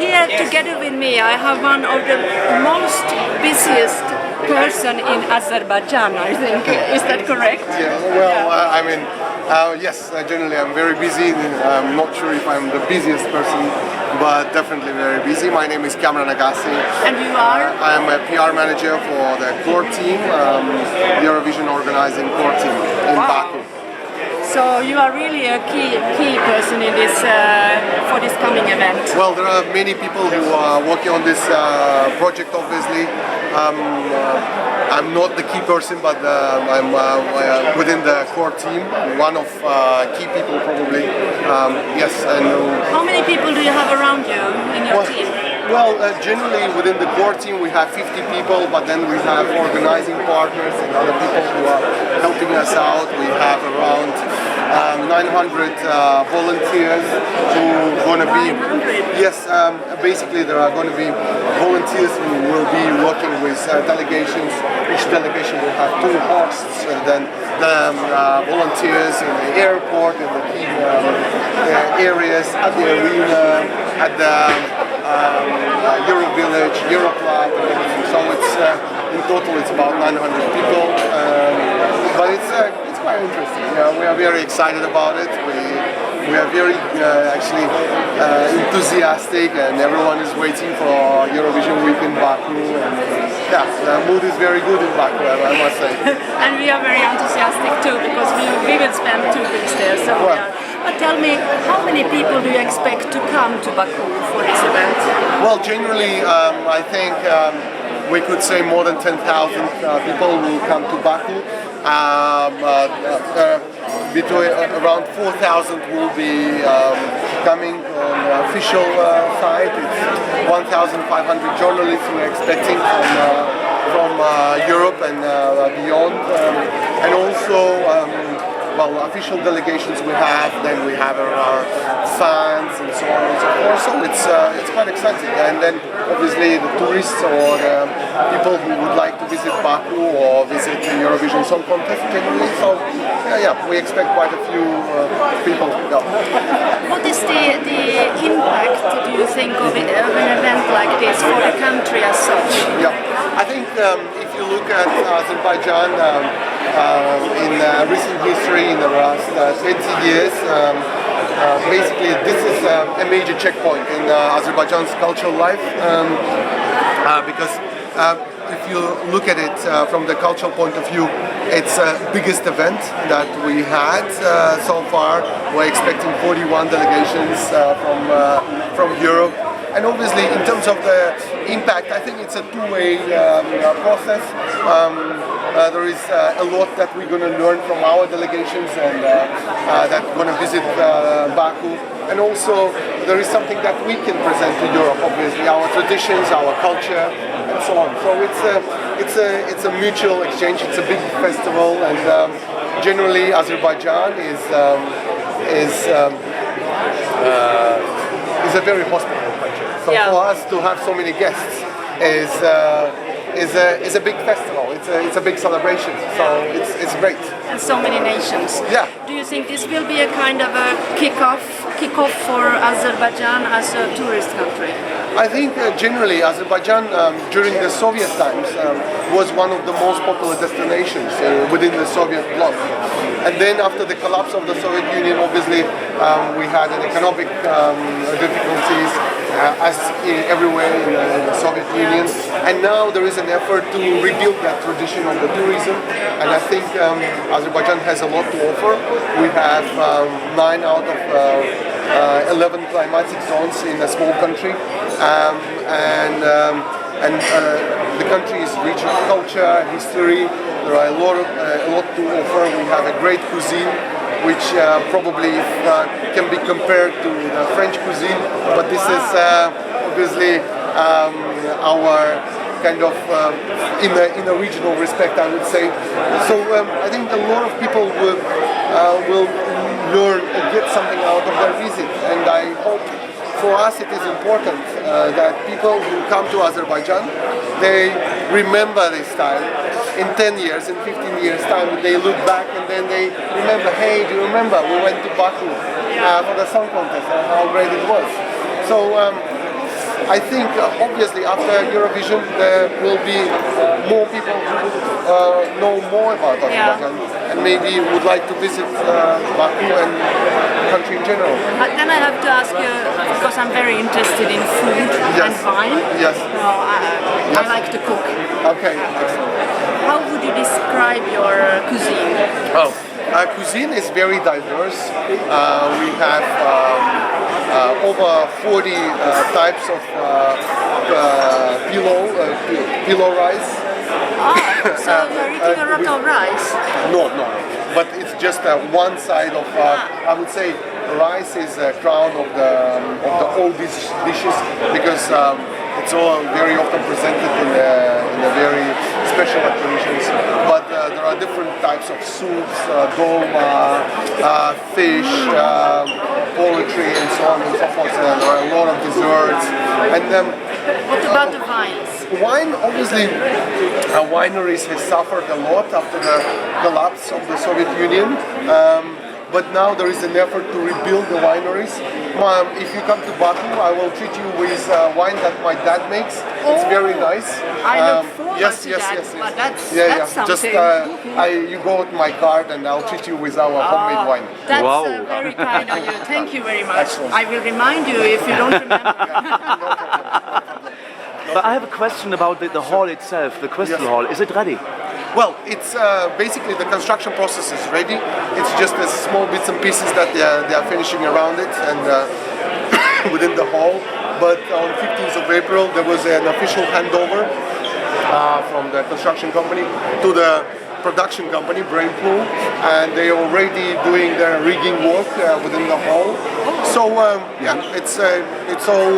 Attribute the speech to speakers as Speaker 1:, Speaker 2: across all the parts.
Speaker 1: here together with me I have one of the most busiest person in Azerbaijan, I think. Is that correct?
Speaker 2: Yeah, well, yes, generally I'm very busy. I'm not sure if I'm the busiest person, but definitely very busy. My name is Kamran Agasi.
Speaker 1: And you are?
Speaker 2: I am a PR manager for the core team, the Eurovision Organizing Core Team in Baku.
Speaker 1: So you are really a key person in this for this coming event.
Speaker 2: Well, there are many people who are working on this project, obviously. I'm not the key person, but I'm within the core team, one of key people probably. Yes, and
Speaker 1: how many people do you have around you in your team?
Speaker 2: Well, generally within the core team we have 50 people, but then we have organizing partners and other people who are helping us out. We have around 900 volunteers who are going to be.
Speaker 1: 900?
Speaker 2: Yes, basically there are going to be volunteers who will be working with delegations. Each delegation will have 2 hosts, and then the volunteers in the airport, in the key areas, at the arena, at the Euro Village, Euro Club, and everything. So it's in total it's about 900 people, but it's quite interesting. We are very excited about it. We are very actually enthusiastic, and everyone is waiting for Eurovision week in Baku. And, the mood is very good in Baku, I must say.
Speaker 1: And we are very enthusiastic too, because we will spend 2 weeks there. So we are. But tell me, how many people do you expect to come to Baku for this event?
Speaker 2: Well, generally, I think we could say more than 10,000 people will come to Baku. Between around 4,000 will be coming on the official side. It's 1,500 journalists we're expecting from Europe and beyond, and also. Well, official delegations we have, then we have our fans and so on and so forth. So it's quite exciting. And then obviously the tourists or people who would like to visit Baku or visit the Eurovision Song Contest generally. So we expect quite a few people.
Speaker 1: What is the impact, do you think, of an event like this for the country as such?
Speaker 2: Yeah, I think if you look at Azerbaijan in recent history, in the last 20 years, basically this is a major checkpoint in Azerbaijan's cultural life, because if you look at it from the cultural point of view, it's the biggest event that we had so far. We're expecting 41 delegations from Europe. And obviously, in terms of the impact, I think it's a two-way process. There is a lot that we're going to learn from our delegations and that are going to visit Baku. And also, there is something that we can present to Europe, obviously, our traditions, our culture, and so on. So it's a mutual exchange. It's a big festival, and generally, Azerbaijan is a very hospitable country. So for us to have so many guests is a big festival. It's a big celebration. So it's great.
Speaker 1: And so many nations.
Speaker 2: Yeah.
Speaker 1: Do you think this will be a kind of a kickoff for Azerbaijan as a tourist country?
Speaker 2: I think generally Azerbaijan during the Soviet times was one of the most popular destinations within the Soviet bloc. And then after the collapse of the Soviet Union, obviously we had an economic difficulties as everywhere in the Soviet Union. And now there is an effort to rebuild that tradition of the tourism. And I think Azerbaijan has a lot to offer. We have 9 out of 11 climatic zones in a small country, and the country is rich in culture, history. There are a lot to offer. We have a great cuisine, which probably can be compared to the French cuisine, but this is obviously our kind of in a regional respect, I would say. So I think a lot of people will learn and get something out of their visit, and I hope for us it is important that people who come to Azerbaijan, they remember this time. In 10 years, in 15 years time, they look back and then they remember, hey, do you remember we went to Baku for the song contest and how great it was. So I think obviously after Eurovision there will be more people who know more about Azerbaijan and maybe would like to visit Baku and country in general.
Speaker 1: Then I have to ask you, because I'm very interested in food and wine.
Speaker 2: Yes.
Speaker 1: I like to cook.
Speaker 2: Okay, excellent.
Speaker 1: How would you describe your cuisine?
Speaker 2: Cuisine is very diverse. We have over 40 types of pillow rice.
Speaker 1: So you're eating a lot of rice?
Speaker 2: No. But it's just one side of, I would say, rice is a crown of the old dishes because it's all very often presented in a very special occasions. But there are different types of soups, dolma, fish, poultry, and so on and so forth. There are a lot of desserts. And
Speaker 1: what about the vines?
Speaker 2: wine, obviously, wineries has suffered a lot after the collapse of the Soviet Union. But now there is an effort to rebuild the wineries. If you come to Baku, I will treat you with wine that my dad makes. It's very nice.
Speaker 1: I look forward to that. But that's something.
Speaker 2: Just you go with my card and I'll treat you with our homemade wine.
Speaker 1: That's very kind of you. Thank you very much.
Speaker 2: Excellent.
Speaker 1: I will remind you if you don't remember.
Speaker 3: But I have a question about the hall itself, the Crystal Hall. Is it ready?
Speaker 2: Well, it's basically the construction process is ready. It's just the small bits and pieces that they are finishing around it and within the hall. But on 15th of April, there was an official handover from the construction company to the production company, Brainpool, and they are already doing their rigging work within the hall. So it's all.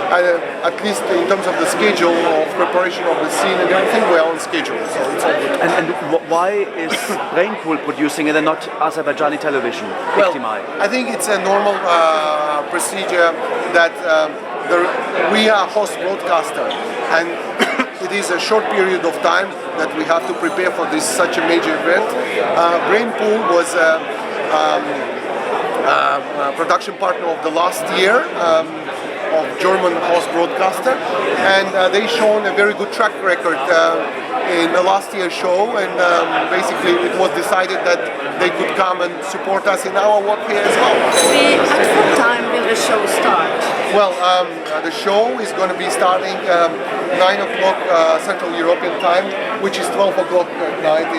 Speaker 2: At least in terms of the schedule of preparation of the scene and everything, we're on schedule, so it's all good.
Speaker 3: And why is Brainpool producing it and not Azerbaijani television?
Speaker 2: Well, I think it's a normal procedure that we are host broadcaster, and it is a short period of time that we have to prepare for this such a major event. Brainpool was a production partner of the last year. Of German host broadcaster, and they shown a very good track record in the last year's show, and basically it was decided that they could come and support us in our work here as well.
Speaker 1: At what time will the show start?
Speaker 2: Well, the show is going to be starting 9 o'clock Central European time, which is 12 o'clock at night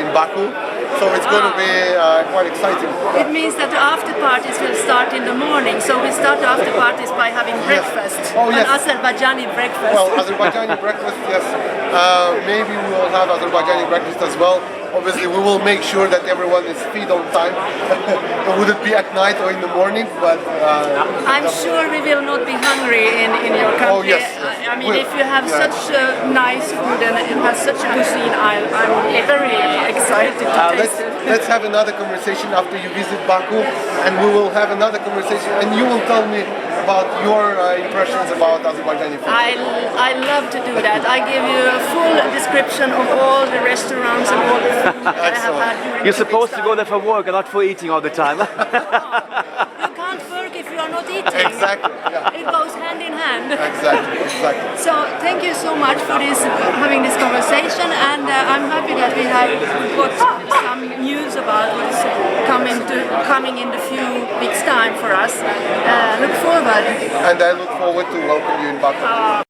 Speaker 2: in Baku. So it's going to be quite exciting.
Speaker 1: It means that the after parties will start in the morning. So we start the after parties by having breakfast. An Azerbaijani breakfast.
Speaker 2: Well, Azerbaijani breakfast, yes. Maybe we will have Azerbaijani breakfast as well. Obviously, we will make sure that everyone is feed on time. Would it be at night or in the morning? But
Speaker 1: I'm sure we will not be hungry in your country.
Speaker 2: Oh, yes.
Speaker 1: I mean, if you have such nice food and it has such a cuisine, I'm very excited to taste it.
Speaker 2: Let's have another conversation after you visit Baku, and we will have another conversation, and you will tell me about your impressions about Azerbaijani food.
Speaker 1: I love to do that. I give you a full description of all the restaurants and all the food that I have had during
Speaker 3: You're supposed to go there for work and not for eating all the time.
Speaker 1: You can't work if you are not eating.
Speaker 2: Exactly. Yeah.
Speaker 1: It goes hand in hand.
Speaker 2: Exactly.
Speaker 1: So thank you so much for having this conversation, and I'm happy that we have got some news about what's coming in the few weeks' time for us. Look forward.
Speaker 2: And I look forward to welcome you in Baku.